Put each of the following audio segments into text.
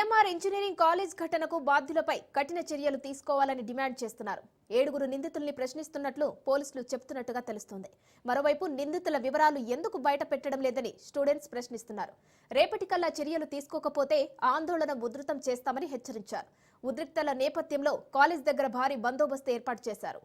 CMR engineering college ఘటనకు బాధ్యులపై కఠిన చర్యలు తీసుకోవాలని డిమాండ్ చేస్తున్నారు. 7 నిందితుల్ని ప్రశ్నిస్తున్నట్లు పోలీసులు చెబుతున్నట్టుగా తెలుస్తోంది. మరోవైపు నిందితుల వివరాలు ఎందుకు బయట పెట్టడం లేదని స్టూడెంట్స్ ప్రశ్నిస్తున్నారు. రేపటికల్లా చర్యలు తీసుకోకపోతే ఆందోళన ఉధృతం చేస్తామని హెచ్చరించారు. ఉద్రిక్తల నేపథ్యంలో కాలేజ్ దగ్గర భారీ బందోబస్తు ఏర్పాటు చేశారు.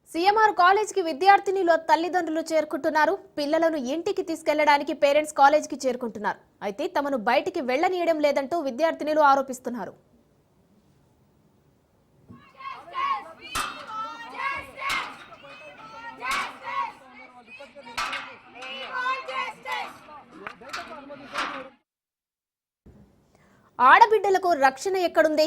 సిఎంఆర్ కాలేజ్ కి విద్యార్థినిల తల్లిదండ్రులు చేరుకుంటున్నారు. పిల్లలను ఇంటికి తీసుకెళ్లడానికి పేరెంట్స్ కాలేజ్ కి చేరుకుంటున్నారు. అయితే తమను బయటికి వెళ్లనీయడం లేదంటూ విద్యార్థినులు ఆరోపిస్తున్నారు. ఆడబిడ్డలకు రక్షణ ఎక్కడుంది?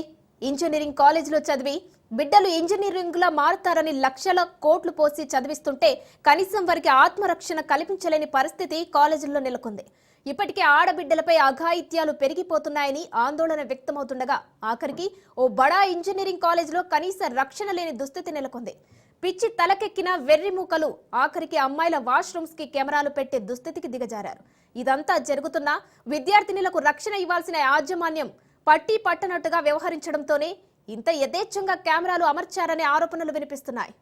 ఇంజనీరింగ్ కాలేజీలో చదివి బిడ్డలు ఇంజనీరింగ్లా మారుతారని లక్షల కోట్లు పోసి చదివిస్తుంటే కనీసం వారికి ఆత్మరక్షణ కల్పించలేని పరిస్థితి కాలేజీల్లో నెలకొంది. ఇప్పటికే ఆడబిడ్డలపై అఘాయిత్యాలు పెరిగిపోతున్నాయని ఆందోళన వ్యక్తమవుతుండగా ఆఖరికి ఓ బడా ఇంజనీరింగ్ కాలేజీలో కనీస రక్షణ లేని దుస్థితి నెలకొంది. పిచ్చి తలకెక్కిన వెర్రిమూకలు ఆఖరికి అమ్మాయిల వాష్రూమ్స్ కి కెమెరాలు పెట్టే దుస్థితికి దిగజారారు. ఇదంతా జరుగుతున్నా విద్యార్థినులకు రక్షణ ఇవ్వాల్సిన యాజమాన్యం పట్టి పట్టనట్టుగా వ్యవహరించడంతోనే ఇంత యథేచ్ఛంగా కెమెరాలు అమర్చారనే ఆరోపణలు వినిపిస్తున్నాయి.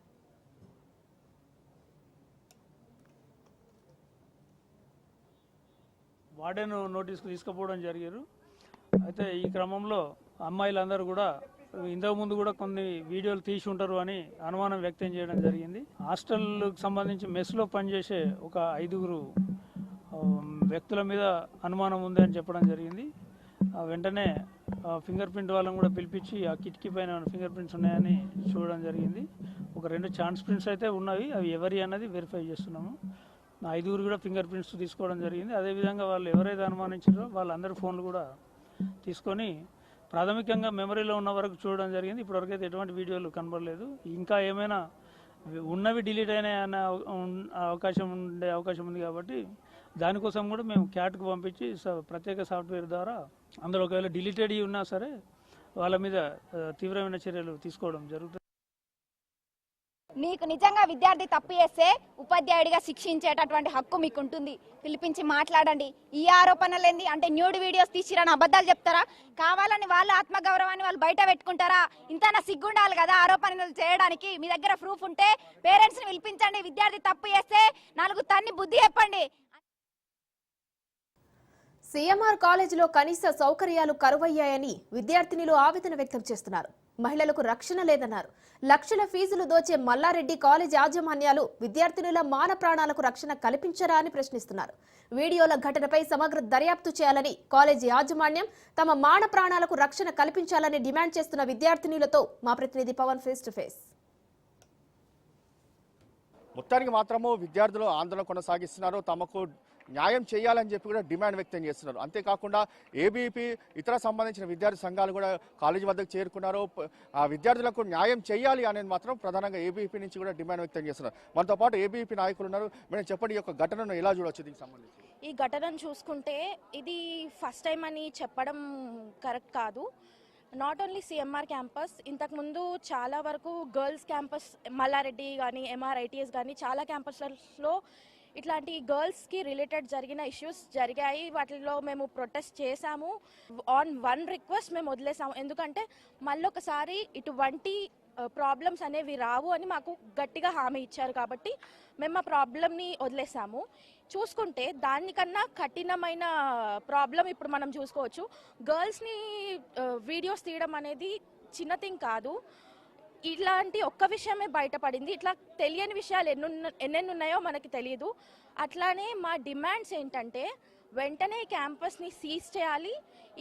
వార్డెన్ నోటీస్కు తీసుకుపోవడం జరిగారు. అయితే ఈ క్రమంలో అమ్మాయిలందరూ కూడా ఇంతకుముందు కూడా కొన్ని వీడియోలు తీసి ఉంటారు అని అనుమానం వ్యక్తం చేయడం జరిగింది. హాస్టల్కి సంబంధించి మెస్లో పనిచేసే ఒక 5 వ్యక్తుల మీద అనుమానం ఉంది అని చెప్పడం జరిగింది. వెంటనే ఫింగర్ ప్రింట్ వాళ్ళని కూడా పిలిపించి ఆ కిటికీ పైన ఫింగర్ ప్రింట్స్ ఉన్నాయని చూడడం జరిగింది. ఒక 2 ఛాన్స్ ప్రింట్స్ అయితే ఉన్నవి, అవి ఎవరి అన్నది వెరిఫై చేస్తున్నాము. 5 కూడా ఫింగర్ ప్రింట్స్ తీసుకోవడం జరిగింది. అదేవిధంగా వాళ్ళు ఎవరైతే అనుమానించారో వాళ్ళందరి ఫోన్లు కూడా తీసుకొని ప్రాథమికంగా మెమరీలో ఉన్న వరకు చూడడం జరిగింది. ఇప్పటివరకు అయితే ఎటువంటి వీడియోలు కనబడలేదు. ఇంకా ఏమైనా ఉన్నవి డిలీట్ అయినాయి అనే అవకాశం ఉంది కాబట్టి దానికోసం కూడా మేము క్యాట్కు పంపించి ప్రత్యేక సాఫ్ట్వేర్ ద్వారా అందులో ఒకవేళ డిలీటెడ్ ఉన్నా సరే వాళ్ళ మీద తీవ్రమైన చర్యలు తీసుకోవడం జరుగుతుంది. మీకు నిజంగా విద్యార్థి తప్పు చేస్తే ఉపాధ్యాయుడిగా శిక్షించేటటువంటి హక్కు మీకు ఉంటుంది. పిలిపించి మాట్లాడండి. ఈ ఆరోపణలేంది అంటే న్యూడ్ వీడియోస్ తీసిరని అబద్ధాలు చెప్తారా? కావాలని వాళ్ళ ఆత్మగౌరవాన్ని వాళ్ళు బయట పెట్టుకుంటారా? ఇంతనా సిగ్గుండాలి కదా ఆరోపణలు చేయడానికి. మీ దగ్గర ప్రూఫ్ ఉంటే పేరెంట్స్ ని పిలిపించండి. విద్యార్థి తప్పు చేస్తే 4 తన్ని బుద్ధి చెప్పండి. సిఎంఆర్ కాలేజీలో కనీస సౌకర్యాలు కరువయ్యాయని విద్యార్థినులు ఆవేదన వ్యక్తం చేస్తున్నారు. మహిళలకు రక్షణ లేదన్నారు. లక్షల ఫీజులు దోచే మల్లారెడ్డి కాలేజ్ యాజమాన్యాలు విద్యార్థినుల మాన ప్రాణాలకు రక్షణ కల్పించరా అని ప్రశ్నిస్తున్నారు. వీడియోల ఘటనపై సమగ్ర దర్యాప్తు చేయాలని కాలేజ్ యాజమాన్యం తమ మాన ప్రాణాలకు రక్షణ కల్పించాలని డిమాండ్ చేస్తున్న విద్యార్థినులతో మా ప్రతినిధి పవన్ ఫేస్ టు ఫేస్. మొత్తానికి మాత్రము విద్యార్థులు ఆందోళన కొనసాగిస్తున్నారు. తమకు న్యాయం చేయాలని చెప్పి కూడా డిమాండ్ వ్యక్తం చేస్తున్నారు. అంతేకాకుండా ఏబీపీ ఇతర సంబంధించిన విద్యార్థి సంఘాలు కూడా కాలేజీ వద్దకు చేరుకున్నారు. ఆ విద్యార్థులకు న్యాయం చేయాలి అనేది మాత్రం ప్రధానంగా ఏబీపీ నుంచి కూడా డిమాండ్ వ్యక్తం చేస్తున్నారు. మనతో పాటు ఏబీపీ నాయకులు ఉన్నారు. మేము చెప్పండి, ఈ యొక్క ఘటనను ఎలా చూడవచ్చు? దీనికి సంబంధించి ఈ ఘటనను చూసుకుంటే ఇది ఫస్ట్ టైం అని చెప్పడం కరెక్ట్ కాదు. నాట్ ఓన్లీ సిఎంఆర్ క్యాంపస్, ఇంతకుముందు చాలా వరకు గర్ల్స్ క్యాంపస్ మల్లారెడ్డి కానీ ఎంఆర్ఐటీఎస్ కానీ చాలా క్యాంపస్లలో ఇట్లాంటి గర్ల్స్కి రిలేటెడ్ జరిగిన ఇష్యూస్ జరిగాయి. వాటిలో మేము ప్రొటెస్ట్ చేశాము. ఆన్ 1 రిక్వెస్ట్ మేము వదిలేసాము. ఎందుకంటే మళ్ళొకసారి ఇటువంటి ప్రాబ్లమ్స్ అనేవి రావు అని మాకు గట్టిగా హామీ ఇచ్చారు కాబట్టి మేము ఆ ప్రాబ్లమ్ని వదిలేసాము. చూసుకుంటే దానికన్నా కఠినమైన ప్రాబ్లం ఇప్పుడు మనం చూసుకోవచ్చు. గర్ల్స్ని వీడియోస్ తీయడం అనేది చిన్న థింగ్ కాదు. ఇలాంటి ఒక్క విషయమే బయటపడింది. ఇట్లా తెలియని విషయాలు ఎన్నెన్ని ఉన్నాయో మనకి తెలియదు. అట్లానే మా డిమాండ్స్ ఏంటంటే వెంటనే ఈ క్యాంపస్ని సీజ్ చేయాలి.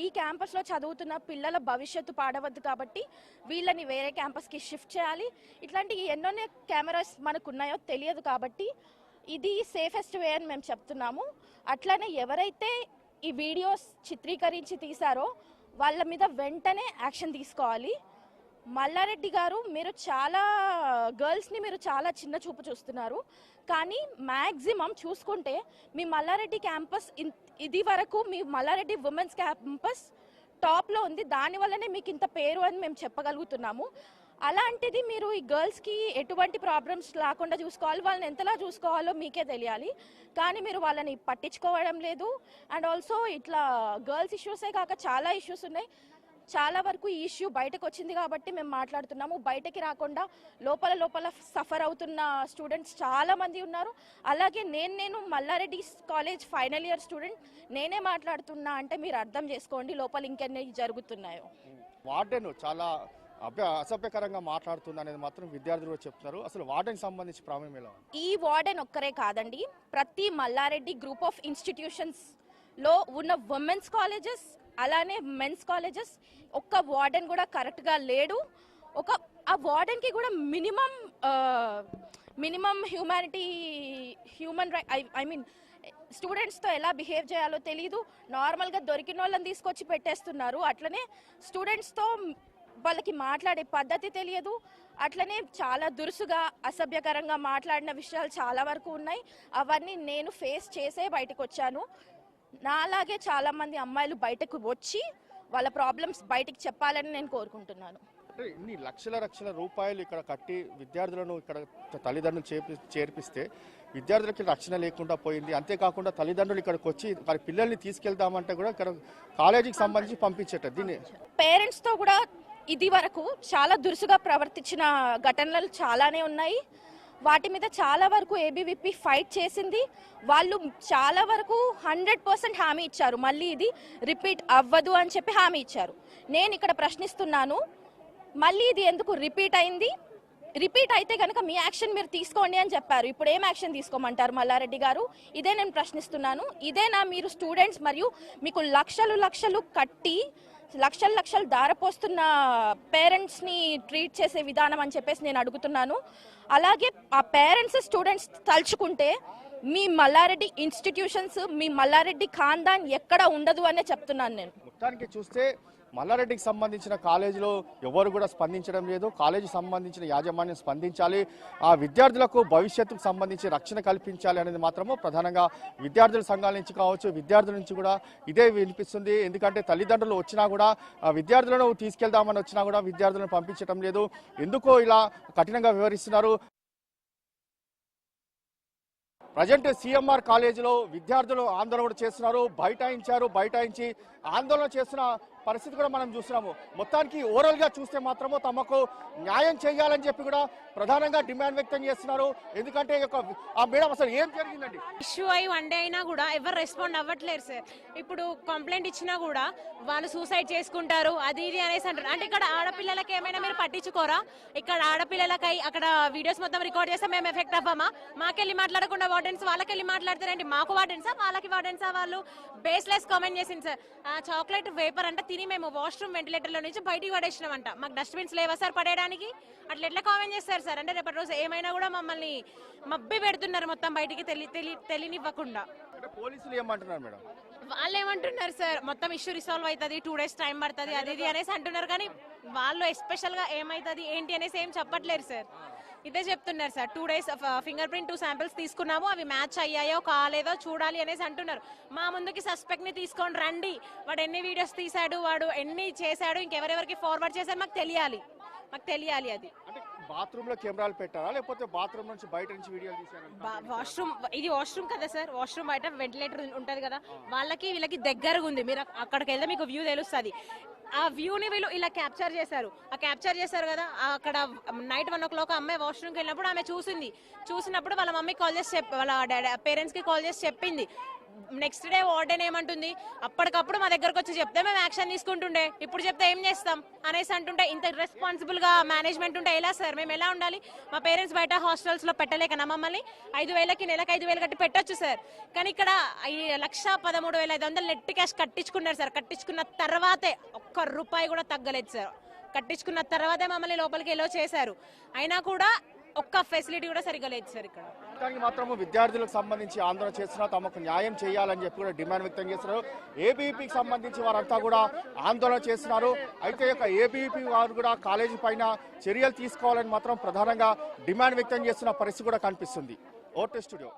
ఈ క్యాంపస్లో చదువుతున్న పిల్లల భవిష్యత్తు పాడవద్దు కాబట్టి వీళ్ళని వేరే క్యాంపస్కి షిఫ్ట్ చేయాలి. ఇట్లాంటి ఎన్నోనే కెమెరాస్ మనకు ఉన్నాయో తెలియదు కాబట్టి ఇది సేఫెస్ట్ వే అని మేము చెప్తున్నాము. అట్లానే ఎవరైతే ఈ వీడియోస్ చిత్రీకరించి తీశారో వాళ్ళ మీద వెంటనే యాక్షన్ తీసుకోవాలి. మల్లారెడ్డి గారు, మీరు చాలా గర్ల్స్ని మీరు చాలా చిన్న చూపు చూస్తున్నారు. కానీ మ్యాక్సిమం చూసుకుంటే మీ మల్లారెడ్డి క్యాంపస్ ఇది వరకు మీ మల్లారెడ్డి ఉమెన్స్ క్యాంపస్ టాప్లో ఉంది. దానివల్లనే మీకు ఇంత పేరు అని మేము చెప్పగలుగుతున్నాము. అలాంటిది మీరు ఈ గర్ల్స్కి ఎటువంటి ప్రాబ్లమ్స్ లేకుండా చూసుకోవాలి, వాళ్ళని ఎంతలా చూసుకోవాలో మీకే తెలియాలి. కానీ మీరు వాళ్ళని పట్టించుకోవడం లేదు. అండ్ ఆల్సో ఇట్లా గర్ల్స్ ఇష్యూసే కాక చాలా ఇష్యూస్ ఉన్నాయి. చాలా వరకు ఈ ఇష్యూ బయటకు వచ్చింది కాబట్టి మేము మాట్లాడుతున్నాము. బయటకి రాకుండా లోపల సఫర్ అవుతున్న స్టూడెంట్స్ చాలా మంది ఉన్నారు. అలాగే నేను Malla Reddy college final year student, నేనే మాట్లాడుతున్నా అంటే మీరు అర్థం చేసుకోండి లోపల ఇంకెన్ని జరుగుతున్నాయో. వార్డెన్ చాలా అసభ్యకరంగా మాట్లాడుతుంది అనేది మాత్రం విద్యార్థులు చెప్తున్నారు. అసలు వార్డెన్ సంబంధించి ప్రాబ్లం ఎలా? ఈ వార్డెన్ ఒక్కరే కాదండి, ప్రతి మల్లారెడ్డి గ్రూప్ ఆఫ్ ఇన్స్టిట్యూషన్స్ లో ఉన్న ఉమెన్స్ కాలేజెస్ అలానే మెన్స్ కాలేజెస్ ఒక్క వార్డెన్ కూడా కరెక్ట్గా లేడు. ఆ వార్డెన్కి కూడా minimum human right I mean స్టూడెంట్స్తో ఎలా బిహేవ్ చేయాలో తెలీదు. నార్మల్గా దొరికిన వాళ్ళని తీసుకొచ్చి పెట్టేస్తున్నారు. అట్లనే స్టూడెంట్స్తో వాళ్ళకి మాట్లాడే పద్ధతి తెలియదు. అట్లనే చాలా దురుసుగా అసభ్యకరంగా మాట్లాడిన విషయాలు చాలా వరకు ఉన్నాయి. అవన్నీ నేను ఫేస్ చేసే బయటకు వచ్చాను. నాలాగే చాలా మంది అమ్మాయిలు బయటకు వచ్చి వాళ్ళ ప్రాబ్లమ్స్ బయటికి చెప్పాలని నేను కోరుకుంటున్నాను. ఇన్ని లక్షల రూపాయలు ఇక్కడ కట్టి విద్యార్థులను ఇక్కడ తల్లిదండ్రులు చేర్పిస్తే విద్యార్థులకి రక్షణ లేకుండా పోయింది. అంతేకాకుండా తల్లిదండ్రులు ఇక్కడికి వచ్చి వారి పిల్లల్ని తీసుకెళ్తామంటే కూడా ఇక్కడ కాలేజీకి సంబంధించి పంపించేట దీన్ని పేరెంట్స్తో కూడా ఇది వరకు చాలా దురుసుగా ప్రవర్తించిన ఘటనలు చాలానే ఉన్నాయి. వాటి మీద చాలా వరకు ఏబీవీపీ ఫైట్ చేసింది. వాళ్ళు చాలా వరకు 100% హామీ ఇచ్చారు, మళ్ళీ ఇది రిపీట్ అవ్వదు అని చెప్పి హామీ ఇచ్చారు. నేను ఇక్కడ ప్రశ్నిస్తున్నాను, మళ్ళీ ఇది ఎందుకు రిపీట్ అయింది? రిపీట్ అయితే కనుక మీ యాక్షన్ మీరు తీసుకోండి అని చెప్పారు. ఇప్పుడు ఏం యాక్షన్ తీసుకోమంటారు మల్లారెడ్డి గారు? ఇదే నేను ప్రశ్నిస్తున్నాను. ఇదేనా మీరు స్టూడెంట్స్ మరియు మీకు లక్షలు కట్టి లక్షలు దారపోస్తున్న పేరెంట్స్ని ట్రీట్ చేసే విధానం అని చెప్పేసి నేను అడుగుతున్నాను. అలాగే ఆ పేరెంట్స్ స్టూడెంట్స్ తలుచుకుంటే మీ మల్లారెడ్డి ఇన్స్టిట్యూషన్స్, మీ మల్లారెడ్డి ఖాందాన్ ఎక్కడ ఉండదు అనే చెప్తున్నాను నేను. మొత్తానికి చూస్తే మల్లారెడ్డికి సంబంధించిన కాలేజీలో ఎవరు కూడా స్పందించడం లేదు. కాలేజీ సంబంధించిన యాజమాన్యం స్పందించాలి, ఆ విద్యార్థులకు భవిష్యత్తుకు సంబంధించి రక్షణ కల్పించాలి అనేది మాత్రము ప్రధానంగా విద్యార్థుల సంఘాల నుంచి కావచ్చు, విద్యార్థుల నుంచి కూడా ఇదే వినిపిస్తుంది. ఎందుకంటే తల్లిదండ్రులు వచ్చినా కూడా విద్యార్థులను తీసుకెళ్దామని వచ్చినా కూడా విద్యార్థులను పంపించడం లేదు. ఎందుకో ఇలా కఠినంగా వివరిస్తున్నారు. ప్రజెంట్ సిఎంఆర్ కాలేజీలో విద్యార్థులు ఆందోళన కూడా చేస్తున్నారు. బైఠాయించి ఆందోళన చేస్తున్న పరిస్థితి కూడా మనం చూస్తున్నాము. మొత్తానికి ఓవరాల్ గా చూస్తే మాత్రము తమకు న్యాయం చేయాలని చెప్పి కూడా ప్రధానంగా డిమాండ్ వ్యక్తం చేస్తున్నారు. ఎందుకంటే మేడం అసలు ఏం జరిగిందండి? ఇష్యూ అయి 1 డే అయినా కూడా ఎవరు రెస్పాండ్ అవ్వట్లేరు సార్. ఇప్పుడు కంప్లైంట్ ఇచ్చినా కూడా వాళ్ళు సూసైడ్ చేసుకుంటారు అది ఇది అనేసి అంటారు. అంటే ఇక్కడ ఆడపిల్లలకి ఏమైనా మీరు పట్టించుకోరా? ఇక్కడ ఆడపిల్లలకై అక్కడ వీడియోస్ మొత్తం రికార్డ్ చేస్తే మేము ఎఫెక్ట్ అవ్వమా? మాకెళ్ళి మాట్లాడకుండా వార్డెన్స్ వాళ్ళకెళ్ళి మాట్లాడతారండి. మాకు వార్డెన్సా వాళ్ళకి వార్డెన్సా? వాళ్ళు బేస్లెస్ కామెంట్ చేసింది సార్. చాక్లెట్ వేపర్ అంటే తిని మేము వాష్రూమ్ వెంటిలేటర్లో నుంచి బయటికి పడేసినామంట. మాకు డస్ట్బిన్స్ లేవా సార్ పడేయడానికి? అట్లా ఎట్లా కామెంట్ చేస్తారు సార్? అంటే రేపటి రోజు ఏమైనా కూడా మమ్మల్ని మబ్బి పెడుతున్నారు మొత్తం బయటికి తెలియనివ్వకుండా. పోలీసులు ఏమంటున్నారు మేడం? వాళ్ళు ఏమంటున్నారు సార్, మొత్తం ఇష్యూ రిసాల్వ్ అవుతుంది, 2 days టైం పడుతుంది అది ఇది అనేసి అంటున్నారు. కానీ వాళ్ళు ఎస్పెషల్ గా ఏమవుతుంది ఏంటి అనేసి ఏం చెప్పట్లేరు సార్. ఇదే చెప్తున్నారు sir, 2 days finger print 2 samples తీసుకున్నాము, అవి మ్యాచ్ అయ్యాయో కాలేదో చూడాలి అనేసి అంటున్నారు. మా ముందుకి సస్పెక్ట్ ని తీసుకొని రండి, వాడు ఎన్ని వీడియోస్ తీసాడు, వాడు ఎన్ని చేశాడు, ఇంకెవరెవరికి ఫార్వర్డ్ చేశారు మాకు తెలియాలి అది. బాత్రూమ్ లో కెమెరాలు పెట్టారా లేకపోతే బాత్రూమ్ నుంచి బయట నుంచి వీడియోలు తీసారా? ఇది వాష్రూమ్ కదా సార్, వాష్రూమ్ బయట వెంటిలేటర్ ఉంటది కదా, వాళ్ళకి వీళ్ళకి దగ్గరగా ఉంది. మీరు అక్కడికి వెళ్తే మీకు వ్యూ తెలుస్తుంది. ఆ వ్యూని వీళ్ళు ఇలా క్యాప్చర్ చేశారు కదా. అక్కడ నైట్ 1 o'clock అమ్మాయి వాష్రూమ్కి వెళ్ళినప్పుడు ఆమె చూసినప్పుడు వాళ్ళ మమ్మీకి కాల్ చేసి వాళ్ళ పేరెంట్స్కి కాల్ చేసి చెప్పింది. నెక్స్ట్ డే వార్డెన్ ఏమంటుంది, అప్పటికప్పుడు మా దగ్గరకు వచ్చి చెప్తే మేము యాక్షన్ తీసుకుంటుండే, ఇప్పుడు చెప్తే ఏం చేస్తాం అనేసి అంటుంటే, ఇంత రెస్పాన్సిబుల్ గా మేనేజ్మెంట్ ఉంటే ఎలా సార్? మేము ఎలా ఉండాలి? మా పేరెంట్స్ బయట హాస్టల్స్ లో పెట్టలేకనా మమ్మల్ని? 5,000కి నెలకు 5,000 కట్టి పెట్టొచ్చు సార్. కానీ ఇక్కడ 1,13,500 నెట్ క్యాష్ కట్టించుకున్నారు సార్. కట్టించుకున్న తర్వాతే ₹1 కూడా తగ్గలేదు సార్. కట్టించుకున్న తర్వాతే మమ్మల్ని లోపలికి ఎలా చేశారు. అయినా కూడా ఒక్క ఫెసిలిటీ కూడా సరిగ్గా లేదు సార్ ఇక్కడ. దానికి మాత్రము విద్యార్థులకు సంబంధించి ఆందోళన చేస్తున్నారు, తమకు న్యాయం చేయాలని చెప్పి కూడా డిమాండ్ వ్యక్తం చేస్తున్నారు. ఏబీపీకి సంబంధించి వారంతా కూడా ఆందోళన చేస్తున్నారు. అయితే ఏబీపీ వారు కూడా కాలేజీ పైన చర్యలు తీసుకోవాలని మాత్రం ప్రధానంగా డిమాండ్ వ్యక్తం చేస్తున్న పరిస్థితి కూడా కనిపిస్తుంది. ఓటే స్టూడియో.